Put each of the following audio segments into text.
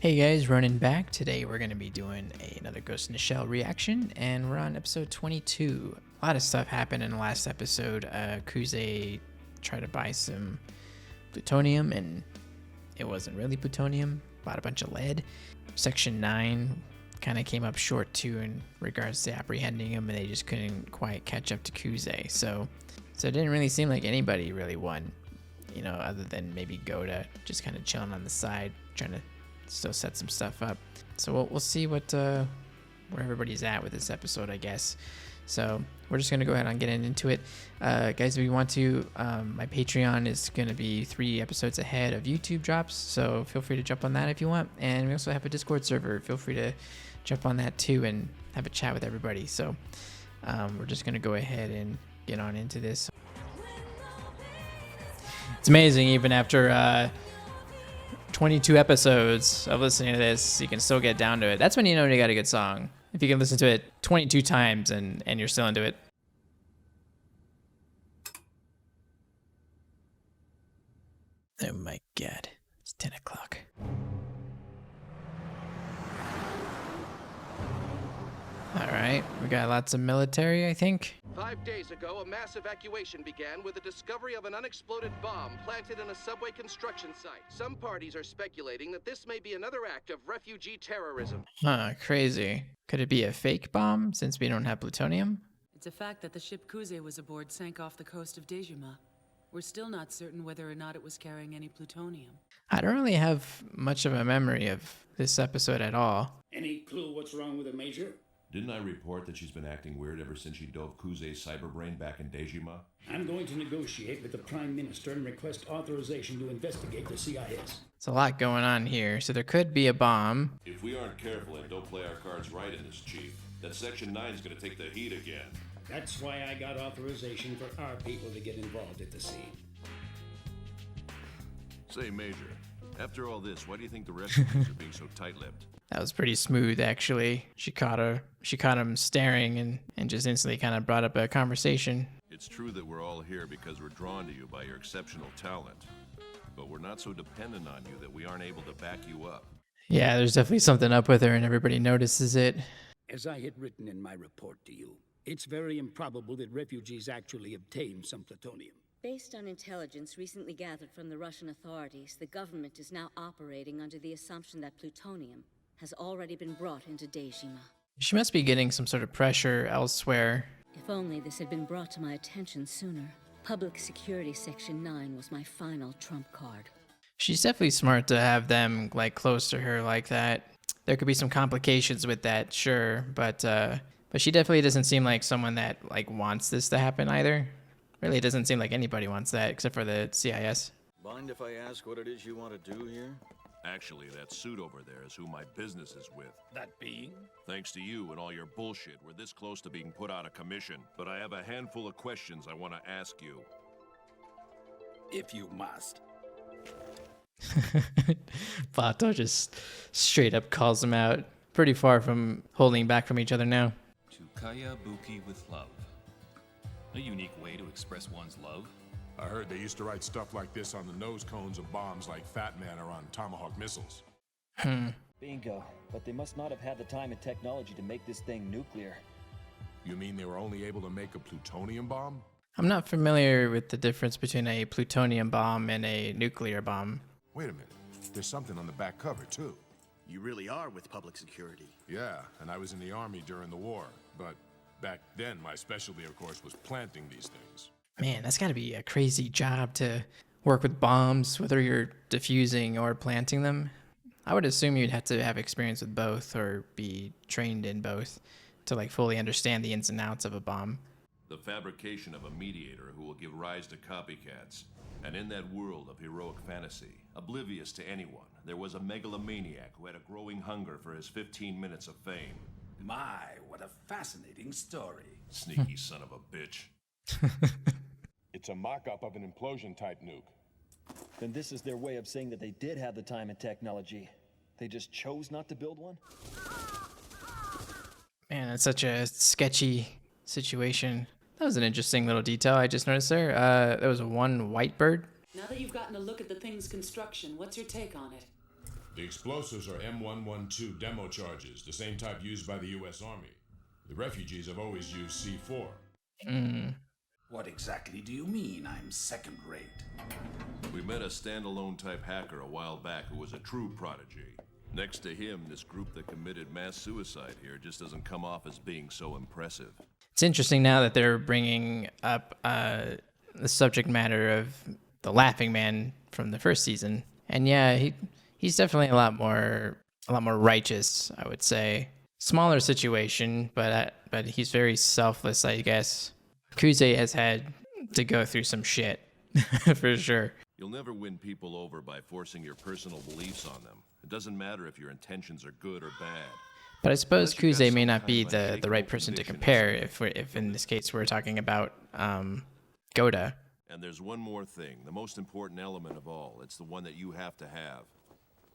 Hey guys, Ronan back. Today we're going to be doing another Ghost in the Shell reaction, and we're on episode 22. A lot of stuff happened in the last episode. Kuze tried to buy some plutonium, and it wasn't really plutonium. Bought a bunch of lead. Section 9 kind of came up short too in regards to apprehending him, and they just couldn't quite catch up to Kuze. So it didn't really seem like anybody really won, you know, other than maybe Goda just kind of chilling on the side, trying to still set some stuff up. So we'll see what where everybody's at with this episode, I guess. So we're just gonna go ahead and get into it. Guys, if you want to, my Patreon is gonna be 3 episodes ahead of YouTube drops, so feel free to jump on that if you want. And we also have a Discord server. Feel free to jump on that too and have a chat with everybody. So we're just gonna go ahead and get on into this. It's amazing, even after 22 episodes of listening to this, you can still get down to it. That's when you know you got a good song. If you can listen to it 22 times and you're still into it. Oh my god, it's 10 o'clock. All right, we got lots of military, I think. 5 days ago, a mass evacuation began with the discovery of an unexploded bomb planted in a subway construction site. Some parties are speculating that this may be another act of refugee terrorism. Huh, crazy. Could it be a fake bomb since we don't have plutonium? It's a fact that the ship Kuze was aboard sank off the coast of Dejima. We're still not certain whether or not it was carrying any plutonium. I don't really have much of a memory of this episode at all. Any clue what's wrong with the Major? Didn't I report that she's been acting weird ever since she dove Kuze's cyberbrain back in Dejima? I'm going to negotiate with the Prime Minister and request authorization to investigate the CIS. There's a lot going on here. So there could be a bomb. If we aren't careful and don't play our cards right in this, Chief, that Section 9 is going to take the heat again. That's why I got authorization for our people to get involved at the scene. Say, Major, after all this, why do you think the refugees are being so tight-lipped? That was pretty smooth, actually. She caught him staring and just instantly kind of brought up a conversation. It's true that we're all here because we're drawn to you by your exceptional talent, but we're not so dependent on you that we aren't able to back you up. Yeah, there's definitely something up with her and everybody notices it. As I had written in my report to you, it's very improbable that refugees actually obtained some plutonium. Based on intelligence recently gathered from the Russian authorities, the government is now operating under the assumption that plutonium has already been brought into Dejima. She must be getting some sort of pressure elsewhere. If only this had been brought to my attention sooner. Public Security Section 9 was my final trump card. She's definitely smart to have them like close to her like that. There could be some complications with that, sure, but she definitely doesn't seem like someone that like wants this to happen either. Really, it doesn't seem like anybody wants that except for the CIS. Mind if I ask what it is you want to do here? Actually, that suit over there is who my business is with. That being? Thanks to you and all your bullshit, we're this close to being put out of commission. But I have a handful of questions I want to ask you. If you must. Bato just straight up calls him out. Pretty far from holding back from each other now. To Kaya Buki with love. A unique way to express one's love. I heard they used to write stuff like this on the nose cones of bombs like Fat Man or on Tomahawk missiles. Bingo. But they must not have had the time and technology to make this thing nuclear. You mean they were only able to make a plutonium bomb? I'm not familiar with the difference between a plutonium bomb and a nuclear bomb. Wait a minute. There's something on the back cover, too. You really are with public security. Yeah, and I was in the Army during the war. But back then, my specialty, of course, was planting these things. Man, that's got to be a crazy job to work with bombs, whether you're defusing or planting them. I would assume you'd have to have experience with both or be trained in both to like fully understand the ins and outs of a bomb. The fabrication of a mediator who will give rise to copycats. And in that world of heroic fantasy, oblivious to anyone, there was a megalomaniac who had a growing hunger for his 15 minutes of fame. My, what a fascinating story. Sneaky son of a bitch. It's a mock-up of an implosion-type nuke. Then this is their way of saying that they did have the time and technology. They just chose not to build one? Man, that's such a sketchy situation. That was an interesting little detail I just noticed there. There was one white bird. Now that you've gotten a look at the thing's construction, what's your take on it? The explosives are M112 demo charges, the same type used by the U.S. Army. The refugees have always used C4. What exactly do you mean I'm second-rate? We met a standalone type hacker a while back who was a true prodigy. Next to him, this group that committed mass suicide here just doesn't come off as being so impressive. It's interesting now that they're bringing up the subject matter of the Laughing Man from the first season, and yeah, he's definitely a lot more righteous, I would say. Smaller situation, but he's very selfless, I guess. Kuze has had to go through some shit, for sure. You'll never win people over by forcing your personal beliefs on them. It doesn't matter if your intentions are good or bad. But I suppose Kuze may not be the right person to compare if in this case we're talking about Goda. And there's one more thing, the most important element of all. It's the one that you have to have.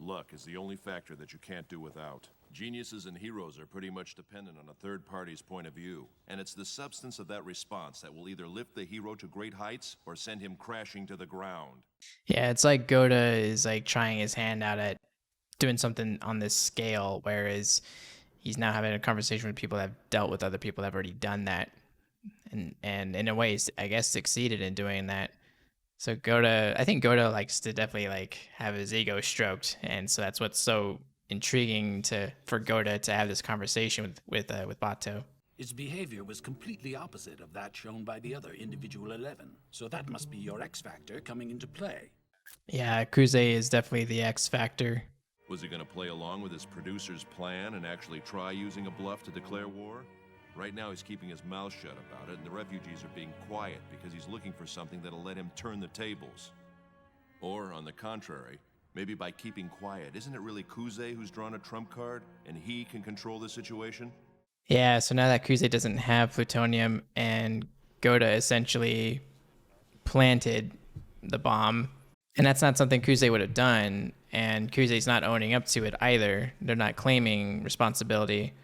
Luck is the only factor that you can't do without. Geniuses and heroes are pretty much dependent on a third party's point of view. And it's the substance of that response that will either lift the hero to great heights or send him crashing to the ground. Yeah, it's like Goda is like trying his hand out at doing something on this scale, whereas he's now having a conversation with people that have dealt with other people that have already done that. And in a way, I guess, succeeded in doing that. So I think Goda likes to definitely like have his ego stroked, and so that's what's so intriguing for Goda to have this conversation with Bato. His behavior was completely opposite of that shown by the other individual 11, so that must be your X factor coming into play. Yeah, Kuze is definitely the X factor. Was he going to play along with his producer's plan and actually try using a bluff to declare war? Right now he's keeping his mouth shut about it, and the refugees are being quiet because he's looking for something that'll let him turn the tables. Or, on the contrary, maybe by keeping quiet, isn't it really Kuze who's drawn a trump card, and he can control the situation? Yeah, so now that Kuze doesn't have plutonium, and Goda essentially planted the bomb, and that's not something Kuze would have done, and Kuze's not owning up to it either. They're not claiming responsibility.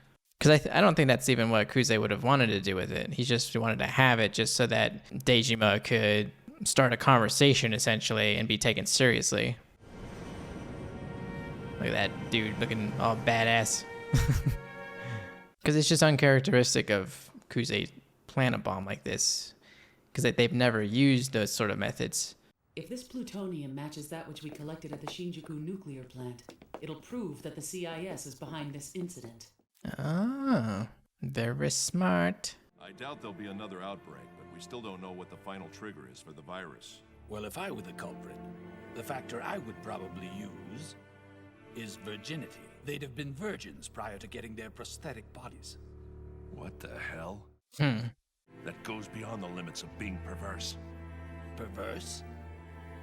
Because I don't think that's even what Kuze would have wanted to do with it. He just wanted to have it just so that Dejima could start a conversation, essentially, and be taken seriously. Look at that dude looking all badass. Because it's just uncharacteristic of Kuze plant a bomb like this. Because they've never used those sort of methods. If this plutonium matches that which we collected at the Shinjuku nuclear plant, it'll prove that the CIS is behind this incident. Oh, very smart. I doubt there'll be another outbreak, but we still don't know what the final trigger is for the virus. Well, if I were the culprit, the factor I would probably use is virginity. They'd have been virgins prior to getting their prosthetic bodies. What the hell? That goes beyond the limits of being perverse. Perverse?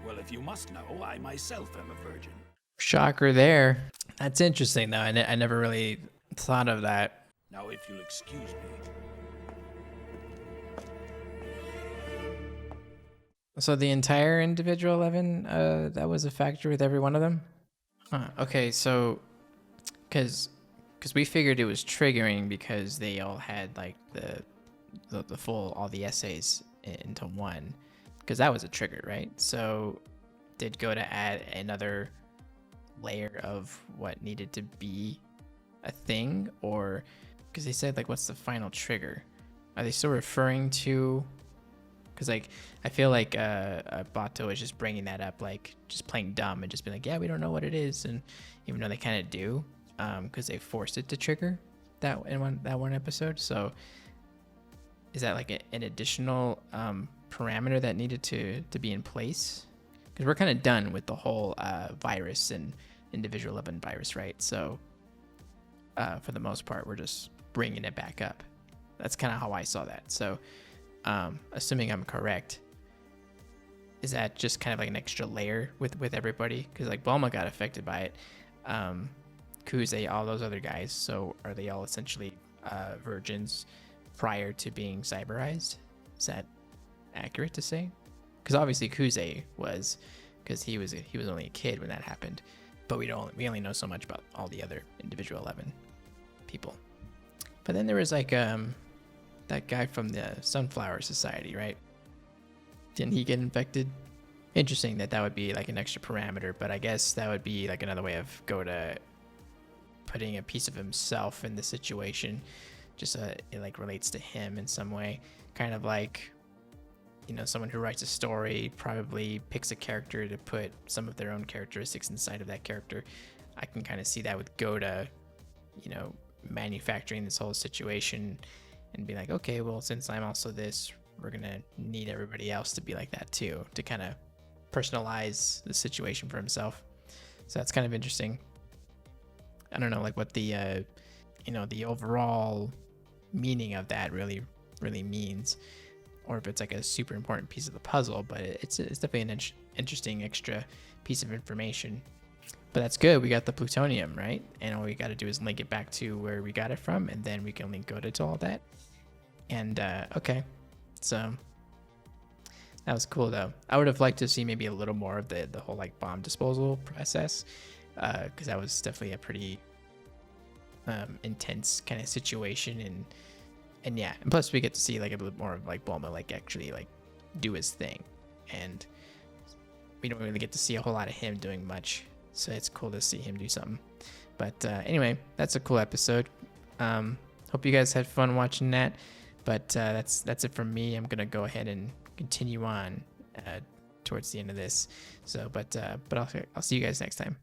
Well, if you must know, I myself am a virgin. Shocker there. That's interesting, though. I never really thought of that. Now, if you'll excuse me. So the entire individual 11, that was a factor with every one of them? Okay, so because we figured it was triggering because they all had like the full, all the essays into one, because that was a trigger, right? So did Goda add another layer of what needed to be a thing? Or because they said like what's the final trigger, are they still referring to, because like I feel like Bato is just bringing that up, like just playing dumb and just being like, yeah, we don't know what it is, and even though they kind of do, because they forced it to trigger that in that one episode. So is that like an additional parameter that needed to be in place? Because we're kind of done with the whole virus and individual 11 virus, right? So for the most part, we're just bringing it back up. That's kind of how I saw that. So assuming I'm correct, is that just kind of like an extra layer with everybody? Because like Bulma got affected by it, Kuze, all those other guys. So are they all essentially virgins prior to being cyberized? Is that accurate to say? Because obviously Kuze was, because he was only a kid when that happened. But we only know so much about all the other individual 11 people. But then there was like that guy from the Sunflower Society, right? Didn't he get infected? interesting that would be like an extra parameter, but I guess that would be like another way of Goda putting a piece of himself in the situation, just it like relates to him in some way, kind of like, you know, someone who writes a story probably picks a character to put some of their own characteristics inside of that character. I can kind of see that with Goda, you know, manufacturing this whole situation and be like, okay, well, since I'm also this, we're gonna need everybody else to be like that too, to kind of personalize the situation for himself. So that's kind of interesting. I don't know, like what the you know, the overall meaning of that really means, or if it's like a super important piece of the puzzle, but it's definitely an interesting extra piece of information. But that's good. We got the plutonium, right? And all we got to do is link it back to where we got it from, and then we can link Goda to all that. And okay, so that was cool though. I would have liked to see maybe a little more of the whole like bomb disposal process, because that was definitely a pretty intense kind of situation, and yeah, and plus we get to see like a bit more of like Bulma like actually like do his thing, and we don't really get to see a whole lot of him doing much, so it's cool to see him do something. But anyway, that's a cool episode. Hope you guys had fun watching that. But that's it from me. I'm gonna go ahead and continue on towards the end of this. So, but I'll see you guys next time.